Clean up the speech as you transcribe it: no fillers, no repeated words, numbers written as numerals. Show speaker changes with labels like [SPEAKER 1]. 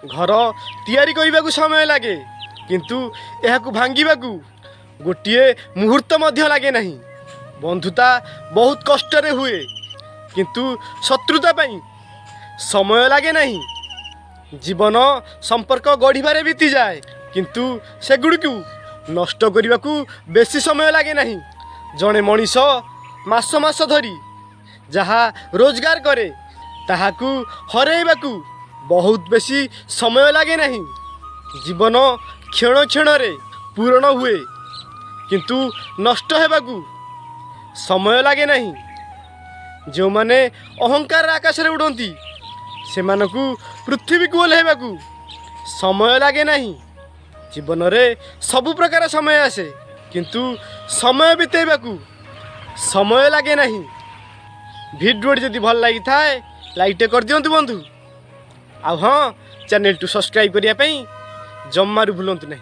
[SPEAKER 1] घर तैयारी करने को समय लगे किंतु यह भांगू गोटे मुहूर्त लगे नहीं। बंधुता बहुत कष्ट हुए किंतु शत्रुता पाई समय लगे नहीं। जीवन संपर्क गढ़िबारे बीती जाए किंतु सेगुड़िकू नष्ट करने को बेसी समय लगे नहीं। जड़े मनीष मास मास धरी जहाँ रोजगार करे ताहाकू हरेबाकू बहुत बेसी समय लगे नहीं। जीवन क्षण क्षण रे पूर्ण हुए किंतु नष्ट हेबाकू समय लगे नहीं। जो माने अहंकार आकाश रे उड़ती से मानकू पृथ्वी को ओह्लैबाकू समय लगे नहीं। जीवन रे सबु प्रकार समय आसे किंतु समय बितेबाकू समय लगे नहीं। भिडियो जदि भल लगी थाए लाइक कर दियंतु बंधु। आ हाँ, चैनल टू सब्सक्राइब करने जमारू भूलु नहीं।